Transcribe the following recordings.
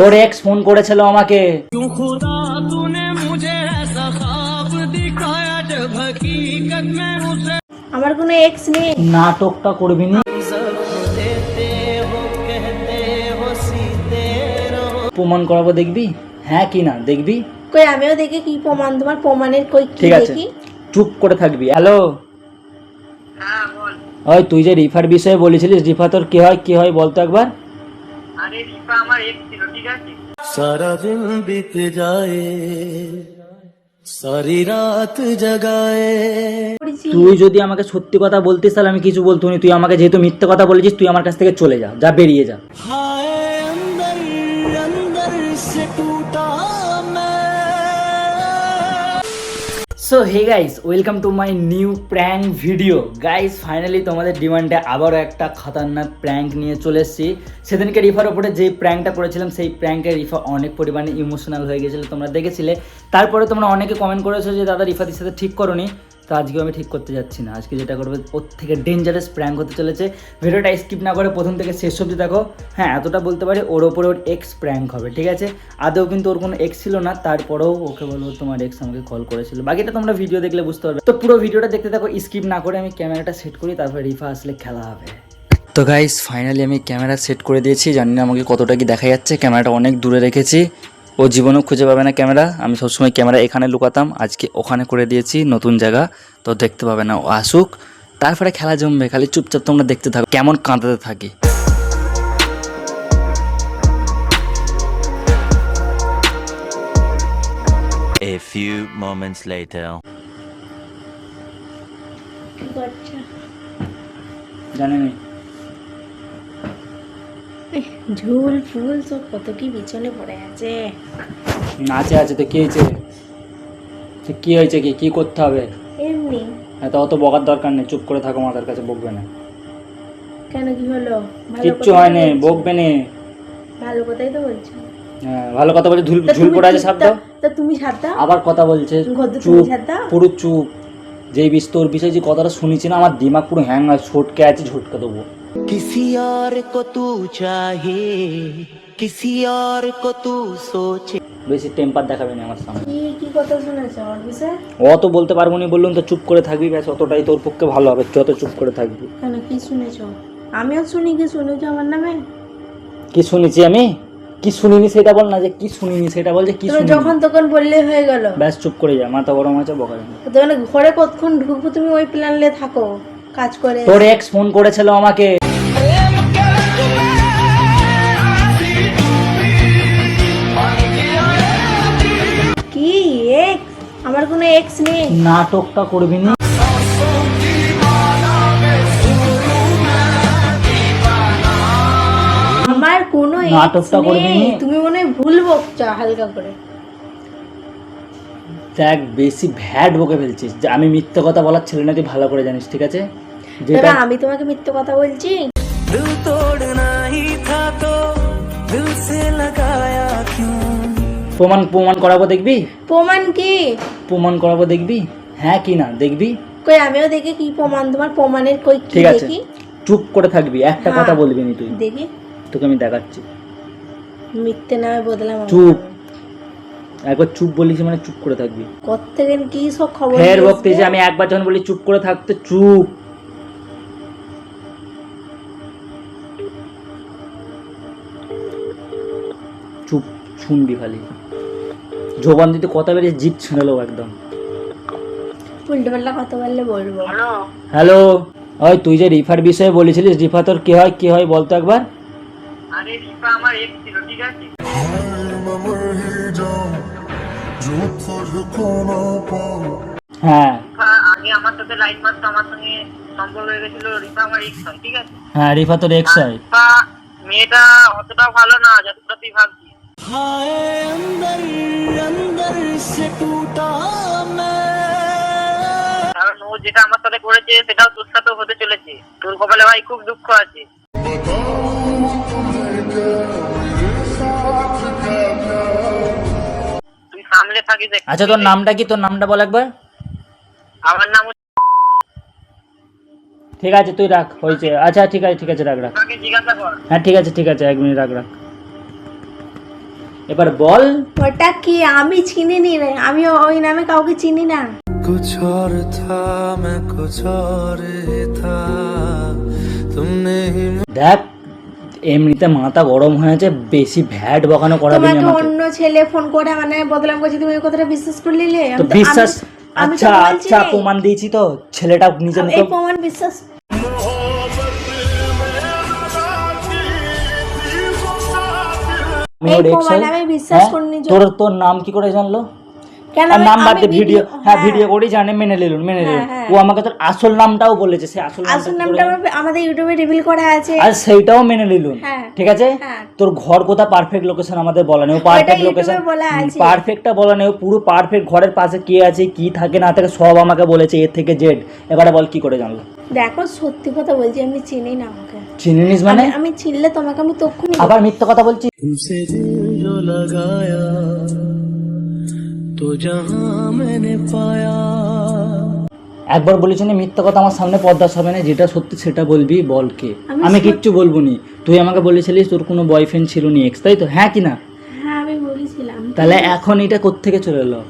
তোর x phone করেছিল আমাকে। আমার কোনো এক্স নেই। নাটকটা করবি না, প্রমাণ করাবো, দেখবি? হ্যাঁ কি না দেখবি? কই আমিও দেখি কি প্রমাণ, তোমার প্রমাণের কই কি ঠিক আছে, দেখি। চুপ করে থাকবি। হ্যালো, ওই তুই যে রিফার বিষয়ে বলেছিলিস, রিফা তোর কি হয় বলতো একবার। আরে রিফা আমার এক্স ছিল, ঠিক আছে। सारा दिन बीत जाए सारी रात जगाए। তুই যদি আমাকে সত্যি কথা বলতিস তাহলে আমি কিছু বলতো না। তুই আমাকে যেহেতু মিথ্যে কথা বলেছিস, তুই আমার কাছ থেকে চলে যা, যা বেরিয়ে যা। हाय अंदर अंदर से टूटा मैं। So hey guys, welcome to my new prank video. Guys finally তোমাদের ডিমান্ডে আবারও একটা খতরনাক প্র্যাঙ্ক নিয়ে চলে এসেছি। সেদিনকে রিফার ওপরে যেই প্র্যাঙ্কটা করেছিলাম, সেই প্র্যাঙ্কে রিফা অনেক পরিমাণে ইমোশনাল হয়ে গেছিলো, তোমরা দেখেছিলে। তারপরে তোমরা অনেকে কমেন্ট করেছো যে দাদা রিফাদির সাথে ঠিক করোনি। তো আজকেও আমি ঠিক করতে যাচ্ছি না। আজকে যেটা করবে ওর থেকে ডেঞ্জারাস প্র্যাঙ্ক হতে চলেছে। ভিডিওটা স্কিপ না করে প্রথম থেকে শেষ অবধি দেখো। হ্যাঁ, এতটা বলতে পারি, ওর ওপরে ওর এক্স প্র্যাঙ্ক হবে, ঠিক আছে? আদৌ কিন্তু ওর কোনো এক্স ছিল না, তারপরেও ওকে বলবো তোমার এক্স আমাকে কল করেছিল। বাকিটা তোমরা ভিডিও দেখলে বুঝতে পারবে। তো পুরো ভিডিওটা দেখতে থাকো, স্কিপ না করে। আমি ক্যামেরাটা সেট করি, তারপরে রিফা আসলে খেলা হবে। তো গাইস ফাইনালি আমি ক্যামেরা সেট করে দিয়েছি। জানি না আমাকে কতটা কি দেখা যাচ্ছে, ক্যামেরাটা অনেক দূরে রেখেছি। ও জীবনেও খুঁজে পাবে না ক্যামেরা। আমি সবসময় ক্যামেরা এখানে লুকাতাম, আজকে ওখানে করে দিয়েছি, নতুন জায়গা, তো দেখতে পাবে না। ও আসুক, তারপরে খেলা জমবে। খালি চুপচাপ তোমরা দেখতে থাকো কেমন কাঁদাতে থাকি। A few moments later. আচ্ছা জানি না ঝুল ফুল সব কত কি বিছনে পড়ে আছে। নাচে আছে তো কি হয়েছে? তো কি হয়েছে, কি কি করতে হবে? এমনি। এত অত বকার দরকার নেই, চুপ করে থাকো, মাথার কাছে বকবে না। কেন কি হলো? ভালো কিচ্ছু কথাই হয়নি, তো বলছি। বকবে না। ভালো কথাই তো বলছো। হ্যাঁ ভালো কথা বলছে। তা ঝুল তুমি পড়ে আছে, চুপ সাপ দাও। তা তুমি ছাড় দাও। আবার কথা বলছে, তুমি চুপ, ছাড় দাও। পুরো চুপ। যেই তোর বিষয়ে যে কথাটা শুনেছি না, আমার দিমাগ পুরো হ্যাং হয়, ছটকে আছে, ঝটকে দেবো। किसी और को तू चाहे किसी और को तू सोचे। বেশি টেম্পার দেখাবে না আমার সামনে। কি কি কথা শুনেছো আমার বিষয়ে? অত বলতে পারবো না, বললাম তো চুপ করে থাকবি, ব্যাস অতটাই তোর পক্ষে ভালো হবে, যত চুপ করে থাকবি। কেন কি শুনেছো? আমিও শুনি, কি শুনেছো আমার নামে? কি শুনেছি আমি? কি শুনিনি সেটা বল না, যে কি শুনিনি সেটা বল, যে কি তুমি শুনিনি। যখন তখন বললে হয়ে গেল। ব্যাস চুপ করে যা, মাথা গরম আছে, বকা যাবে না। তো মানে ঘরে কতক্ষণ ঢুকবো, তুমি ওই প্ল্যান নিয়ে থাকো কাজ করে। তোর এক্স ফোন করেছিল আমাকে। কি এক্স? আমার কোনো এক্স নেই। নাটকটা করবি না। আমার কোনো এক্স নাটকটা করবি নেই, না। তুমি মনে হয় ভুল বকছো হালকা করে। দেখ বেশি ভ্যাট বকে ফেলছিস, যে আমি মিথ্যে কথা বলার ছেলে না, তুই ভালো করে জানিস, ঠিক আছে? যেটা তবে আমি তোমাকে মিথ্যে কথা বলছি? दिल तोड़ना ही था तो दिल से लगाया क्यों। প্রমাণ করাবো, দেখবি? প্রমাণ কি? প্রমাণ করাবো, দেখবি? হ্যাঁ কি না দেখবি? কই আমিও দেখি কি প্রমাণ, তোমার প্রমাণের কই কি ঠিক আছে, দেখি। চুপ করে থাকবি, একটা হ্যাঁ, কথা বলবি না তুই। দেখি। তোকে আমি দেখাচ্ছি। মিথ্যে নামে বদলাম আমার চুপ, নামে। একবার চুপ বলিস মানে চুপ করে থাকবি। কোত্থেকে কি সব খবর ফের নিয়ে বকতে, যে এসছে? আমি একবার যখন বলি চুপ করে থাকতে, চুপ। চুপ, শুনবি খালি। জবান দিতে কথা বেরিয়ে জিভ ছিঁড়ে নেবো একদম। উল্টো পাল্টা কথা বললে বলবো। হ্যালো, হ্যালো, ওই তুই যে রিফার বিষয়ে বলেছিলিস, রিফা তোর কি হয় বলতো একবার। আরে রিফা আমার এক্স ছিল, ঠিক আছে। হ্যাঁ রিফা আগে আমার সাথে লাইন মারতো, আমার সঙ্গে সম্পর্ক হয়ে গেছিল, রিফা আমার এক্স হয়, ঠিক আছে। হ্যাঁ, রিফা তোর এক্স হয়। রিফা মেয়েটা অতটা ভালো না যতটা তুই ভাবছিস। हाय अंदर अंदर से टूटा मैं। কারণ ও যেটা আমার সাথে করেছে সেটাও তোর সাথেও হতে চলেছে। তোর কপালে ভাই খুব দুঃখ আছে। তুই সামলে থাকিস একটু। আচ্ছা তোর নামটা কি? তোর নামটা বল একবার। আমার নাম ঠিক আছে তুই রাখ, হয়েছে। আচ্ছা ঠিক আছে রাখ। তাকে জিজ্ঞাসা কর। হ্যাঁ ঠিক আছে 1 মিনিট রাখ। এবার বল। ওটা কি? আমি চিনি নি রে, আমি ওই নামে কাউকে চিনি না। कुछ और था मैं कुछ और ही था तुमने ही দেখ এমনিতে মাথা গরম হয়েছে, বেশি ভ্যাট বকানো করাবি না তোমাকে আমাকে। অন্য ছেলে ফোন করে মানে বদলাম করছি, তুমি ওই কথাটা বিশ্বাস করে নিলে? তো বিশ্বাস, আমি তো আচ্ছা বলছি আচ্ছা রে। প্রমাণ দিয়েছি তো, ছেলেটা নিজে এই মুখে প্রমাণ বিশ্বাস আমি এই ওর ex প্রমাণ হই। আমি বিশ্বাস হ্যাঁ? করিনি যে- তোর নাম কি করে জানলো? কেন আর নাম বাদ দে, আমি ভিডিও, হ্যাঁ হ্যাঁ। ভিডিও করেই জানে, মেনে নিলুন মেনে নিলুন। হ্যাঁ। ও আমাকে তোর আসল নামটাও বলেছে, সে আসল আসল নামটা নামটা আমাদের ইউটিউবে রিভিল করা আছে। আর সেইটাও মেনে নিলুন। হ্যাঁ। ঠিক আছে, হ্যাঁ। তোর ঘর কোথা পারফেক্ট লোকেশন আমাদের বলা নেই, পারফেক্ট YouTube-এ লোকেশন বলা আছে। পারফেক্টটা বলা নেই, পুরো পারফেক্ট ঘরের পাশে কি আছে কি থাকে না থাকে সব আমাকে বলেছে এ থেকে জেড। এবারে বল কি করে জানলো? দেখো সত্যি কথা বলছি, আমি চিনি না ওকে। চিনিস মানে? আমি চিনলে তোমাকে আমি তক্ষুনি আবার মিথ্যা কথা বলছি। तुमसे दिल जो लगाया तो जहां मैंने पाया একবার বলেছি না মিথ্যা কথা আমার সামনে পর্দার সামনে, যেটা সত্যি সেটা বলবি। বল কে? আমি আমি কিচ্ছু বলবো নি। তুই আমাকে বলেছিলিস তোর কোনো বয়ফ্রেন্ড ছিল নি, এক্স, তাই তো? হ্যাঁ কি না? হ্যাঁ আমি বলেছিলাম। তাহলে এখন এটা কোত্থেকে চলে এলো?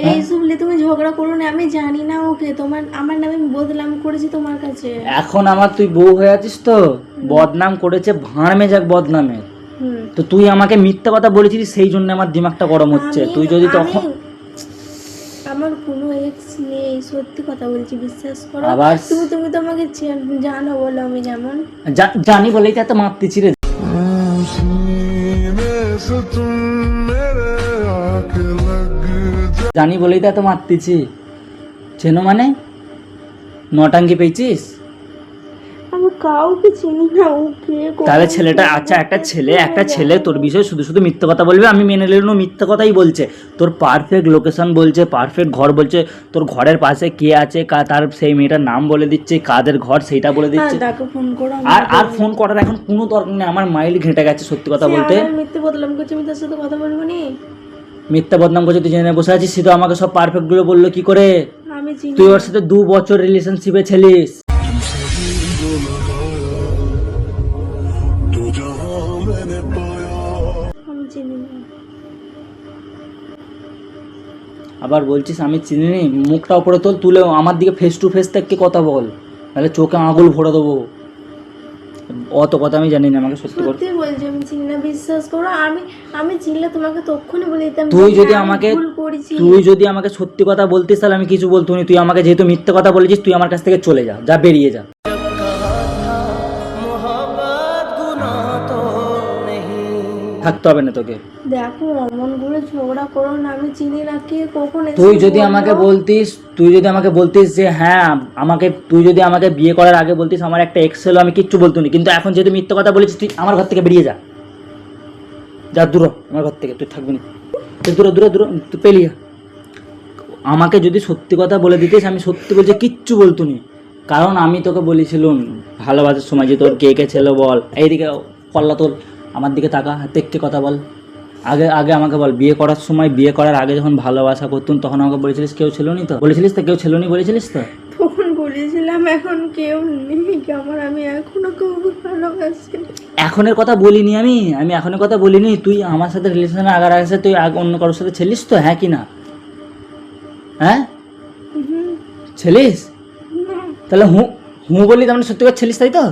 এই সবলে তুমি ঝগড়া করো না, আমি জানি না ওকে, আমার নামে আমি বদনাম করেছি তোমার কাছে। এখন আমার তুই বউ হয়ে আছিস তো, বদনাম করেছে, ভাঁড় মেজাক বদনামে। হুম। তো তুই আমাকে মিথ্যা কথা বলেছিস, সেই জন্য আমার দিমাগটা গরম হচ্ছে। তুই যদি তখন আমার কোনো এক্স নেই, সত্যি কথা বলছি, বিশ্বাস করো। আবার তুমি তো আমাকে জানো, বলো আমি যেমন। জানি বলেই তো এত মারতেছি রে। জানি বলেই তো এত মারতেছি। চেনো মানে নটাঙ্গি পেয়েছিস? আমি কাউকে চিনি না ওকে। তাহলে ছেলেটা, আচ্ছা একটা ছেলে তোর বিষয়ে শুধু শুধু মিথ্যা কথা বলবে, আমি মেনে নিলাম মিথ্যা কথাই বলছে। তোর পারফেক্ট লোকেশন বলছে, পারফেক্ট ঘর বলছে, তোর ঘরের পাশে কে আছে তার সেই মেয়েটার নাম বলে দিচ্ছে, কাদের ঘর সেইটা বলে দিচ্ছে। তাকে ফোন করো। আর ফোন করার এখন কোনো দরকার নেই, আমার মাইল ঘেঁটে গেছে সত্যি কথা বলতে। মিথ্যে বদলাম করছি, আমি তার সাথে কথা বলবো নি। মিথ্যা বদনাম করছে, তুই জেনে বসে আছিস। সে তো আমাকে সব পারফেক্ট গুলো বললো কি করে? আমি চিনি তুই ওর সাথে 2 বছর রিলেশনশিপে ছিলিস। আমি চিনি না। আবার বলছিস আমি চিনি নি? মুখটা উপরে তুলে আমার দিকে ফেস টু ফেস থেকে কথা বল, তাহলে চোখে আঙুল ভরে দেবো। অত কথা আমি জানি না, আমাকে সত্যি বল। সত্যি বলছি আমি চিনি না, বিশ্বাস করো। আমি চিনলে তোমাকে তক্ষুনি বলে দিতাম। তুই যে যদি হ্যাঁ, আমি আমাকে ভুল করেছি। তুই যদি আমাকে সত্যি কথা বলতিস তাহলে আমি কিছু বলতো না। তুই আমাকে যেহেতু মিথ্যে কথা বলেছিস, তুই আমার কাছ থেকে চলে যা, যা বেরিয়ে যা। থাকতে হবে না তোকে। দেখো অমন করে ঝগড়া করো না, আমি চিনি না কে কখন এসে তুই যদি বললো। আমাকে বলতিস যে হ্যাঁ তুই যদি আমাকে বিয়ে করার আগে বলতিস আমার একটা এক্স ছিল, আমি কিচ্ছু বলতো না। কিন্তু এখন যেহেতু মিথ্যে কথা বলেছিস, তুই আমার ঘর থেকে বেরিয়ে যা, যা দূর হ আমার ঘর থেকে, তুই থাকবি না, তুই দূর তুই পেলিয়ে। আমাকে যদি সত্যি কথা বলে দিতিস, আমি সত্যি বলছি কিচ্ছু বলতো নি। কারণ আমি তোকে বলেছিলাম ভালোবাসার সময় যে তোর কে কে ছিল বল। এইদিকে কল্লা তোর আমার দিকে তাকা, দেখকে কথা বল। আগে আমাকে বল, বিয়ে করার সময়, বিয়ে করার আগে যখন ভালোবাসা করতুন তখন আমাকে বলেছিলিস কেউ ছিল নি তো? বলেছিলিস তো কেউ ছিল নি, বলেছিলিস তো? তখন বলেছিলাম, এখন কেউ নেই আমার, আমি এখনো কাউকে ভালোবাসি। এখনের কথা বলিনি আমি এখনের কথা বলিনি। তুই আমার সাথে রিলেশনে আগার আগে তুই অন্য কারোর সাথে ছিলিস তো? হ্যাঁ কি না? হ্যাঁ ছিলিস? তাহলে হু বললি তার মানে সত্যি কথা ছিলিস, তাই তো?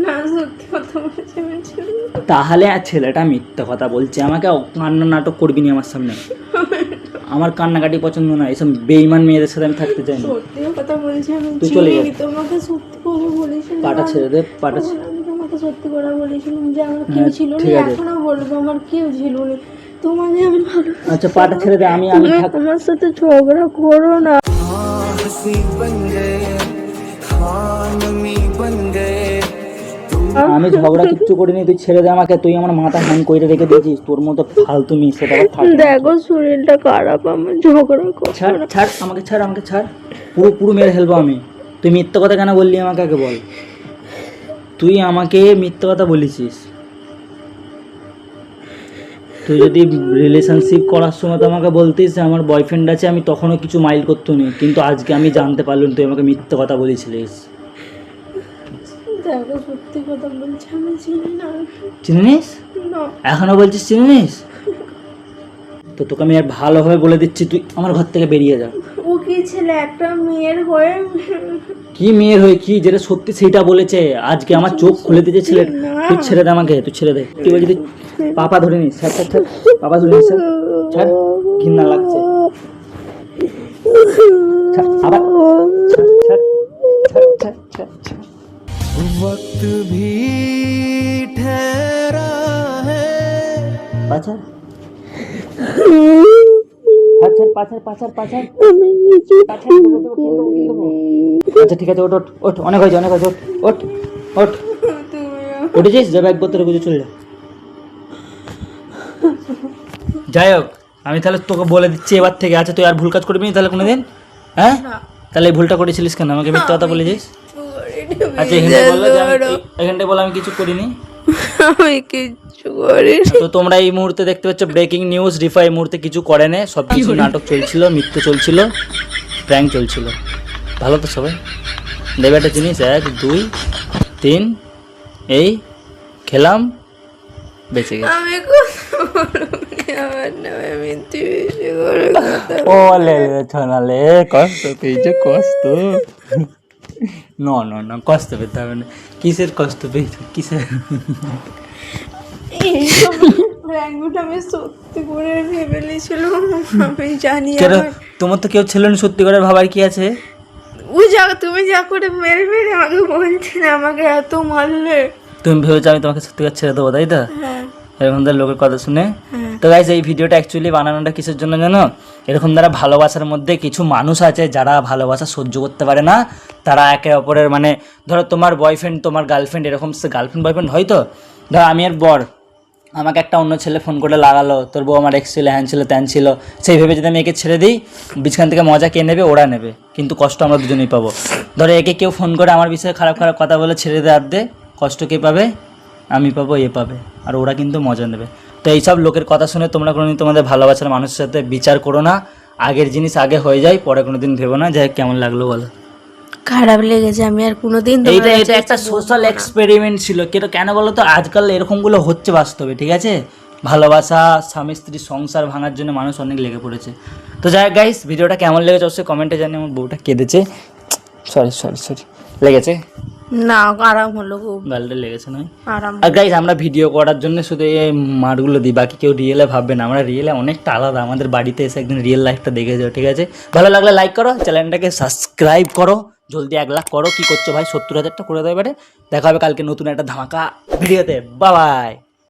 না সত্যি কথা বলছি, আমি চিনি না। তাহলে আর ছেলেটা মিথ্যা কথা বলছে। আমাকে কান্না নাটক করবি নি আমার সামনে। আমার কান্নাকাটি পছন্দ না, এইসব বেঈমান মেয়েদের সাথে আমি থাকতে চাই না। সত্যি কথা বলছি, আমি তুই চলে চিনি যা। তোমাকে সত্যি করে বলেছিলাম। পাটা ছেড়ে দে, পাটা তখন আমি তোমাকে সত্যি করে বলেছিলাম যে আমার কেউ হ্যাঁ, ছিল না, ঠিক আছে। এখনো বলবো আমার কেউ ছিল না, তোমাকে আমি ভালো। আচ্ছা পাটা ছেড়ে দে, আমি তুমি থাক। আমার সাথে ঝগড়া করো না। हंसी बन गए खानमी बन गए আমি ঝগড়া কিচ্ছু করিনি, তুই ছেড়ে দে আমাকে। তুই আমার মাথা হ্যাং করে রেখে দিয়েছিস, তোর মতো ফালতু মেয়ে সেটা আবার থাকে না। দেখো শরীরটা খারাপ, আমার ঝগড়া করো ছাড় না। ছাড় আমাকে ছাড় পুরো মেরে ফেলবো আমি। তুই মিথ্যা কথা কেন বললি আমাকে আগে বল। তুই আমাকে মিথ্যা কথা বলেছিস। তুই যদি রিলেশনশিপ করার সময় তো আমাকে বলতিস যে আমার বয়ফ্রেন্ড আছে, আমি তখনও কিছু মাইল করতো নি। কিন্তু আজকে আমি জানতে পারলাম তুই আমাকে মিথ্যা কথা বলেছিলিস। দেখো সত্যি কথা বলছি, আমি চিনি না। চিনিস? না এখনো বলছিস চিনিস? তো তোকে আমি আর ভালোভাবে বলে দিচ্ছি, তুই আমার ঘর থেকে বেরিয়ে যা। ও কি ছেলে, একটা মেয়ের হয়ে কি মেয়ের হয়ে কি, যেটা সত্যি সেইটা বলেছে। আজকে আমার চোখ খুলে দিয়েছে ছেলে। তুই ছেড়ে দে আমাকে, তুই ছেড়ে দে। তুই বলছি পাপা ধরে নিস, ছাড় ছাড় ছাড়, পাপা ধরে নিস, ছাড়, ঘৃণা লাগছে। ছাড়, আবার ছাড় ছাড় ছাড় ছাড় ছাড় ছাড়। वक्त भी ठहरा है পাছার পাছার পাছার পাছার পাছার আমি কিছু পাছার দেবো, দেবো, কি দেবো, কি দেবো? আচ্ছা ঠিক আছে, ওঠ ওঠ ওঠ, অনেক হয়েছে অনেক হয়েছে, ওঠ ওঠ ওঠ। উঠেছিস, যাবে এক বছর গুজে চলে যা। যাই হোক, আমি তাহলে তোকে বলে দিচ্ছি এবার থেকে, আচ্ছা তুই আর ভুল কাজ করবি না তাহলে কোনোদিন? হ্যাঁ, তাহলে এই ভুলটা করেছিলিস কেন? আমাকে মিথ্যা কথা বলেছিস। আচ্ছা এখানটায় বললো যে এখানটায় বলো আমি কিছু করিনি। আমি কিছু করি। তো তোমরা এই মুহূর্তে দেখতে পাচ্ছ ব্রেকিং নিউজ, রিফা এই মুহূর্তে কিছু করে না, সব কিছু নাটক চলছিল, মিথ্যে চলছিল, প্র্যাঙ্ক চলছিল। ভালো তো সবাই? দেবে একটা জিনিস, 1 2 3, এই খেলাম, বেঁচে গেছে। আমি আমার নামে মিথ্যে বেশি করে কথা। ও লে ছনালে, কষ্ট পেয়েছে, কষ্ট। না না না, কষ্ট পেতে হবে না। কিসের কষ্ট পেয়েছো, কিসের? এইসব প্র্যাঙ্কটা আমি সত্যি করে ভেবে নিয়েছিলাম, আমি জানি। কেন তোমার তো কেউ ছিল না সত্যি করে ভাবার কি আছে? ও যা তুমি যা করে মেরে মেরে আমাকে বলছি না, আমাকে এত মারলে। তুমি ভেবেছো আমি তোমাকে সত্যি করে ছেড়ে দেবো, তাই তো? হ্যাঁ এরকম ধর লোকের কথা শুনে। হ্যাঁ। তো গাইস এই ভিডিওটা অ্যাকচুয়ালি বানানোটা কিসের জন্য জানো? এরকম দ্বারা ভালোবাসার মধ্যে কিছু মানুষ আছে যারা ভালোবাসা সহ্য করতে পারে না, তারা একে অপরের মানে ধরো তোমার বয়ফ্রেন্ড তোমার গার্লফ্রেন্ড, এরকম গার্লফ্রেন্ড বয়ফ্রেন্ড হয়তো, ধরো আমি আর বর, আমাকে একটা অন্য ছেলে ফোন করে লাগালো, তোর বউ আমার এক্স ছিল, হ্যান ছিল, ত্যান ছিল, সেই ভেবে যদি আমি একে ছেড়ে দিই, বিছখান থেকে মজা কে নেবে? ওরা নেবে, কিন্তু কষ্ট আমরা দুজনেই পাবো। ধরো একে কেউ ফোন করে আমার বিষয়ে খারাপ খারাপ কথা বলে ছেড়ে দেয়, আর্ধে কষ্ট কে পাবে? আমি পাবো, এ পাবে, আর ওরা কিন্তু মজা নেবে। তো এইসব লোকের কথা শুনে তোমরা কোনোদিন তোমাদের ভালোবাসার মানুষের সাথে বিচার করো না। আগের জিনিস আগে হয়ে যায়, পরে কোনোদিন ভেবো না। যাই হোক, কেমন লাগলো বলো? খারাপ লেগেছে, আমি আর কোনোদিন এইটা এটা একটা সোশ্যাল এক্সপেরিমেন্ট ছিল। কেন বলো তো? আজকাল এরকমগুলো হচ্ছে বাস্তবে, ঠিক আছে? ভালোবাসা, স্বামী স্ত্রী সংসার ভাঙার জন্য মানুষ অনেক লেগে পড়েছে। তো যাই হোক গাইস, ভিডিওটা কেমন লেগেছে অবশ্যই কমেন্টে জানি। আমার বউটা কেঁদেছে, সরি সরি সরি, লেগেছে না, আরাম হলো খুব, গালটা লেগেছে নয়। আরাম। আর গাইস আমরা ভিডিও করার জন্য শুধু এই মাঠগুলো দিই, বাকি কেউ রিয়েলে ভাববে না, আমরা রিয়েলে অনেকটা আলাদা। আমাদের বাড়িতে এসে একদিন রিয়েল লাইফটা দেখে যাও, ঠিক আছে? ভালো লাগলে লাইক করো, চ্যানেলটাকে সাবস্ক্রাইব করো, জলদি 1 লাখ করো। কি করছো ভাই? 70,000টা করে দেবে। দেখা হবে কালকে নতুন একটা ধামাকা ভিডিওতে। Bye bye.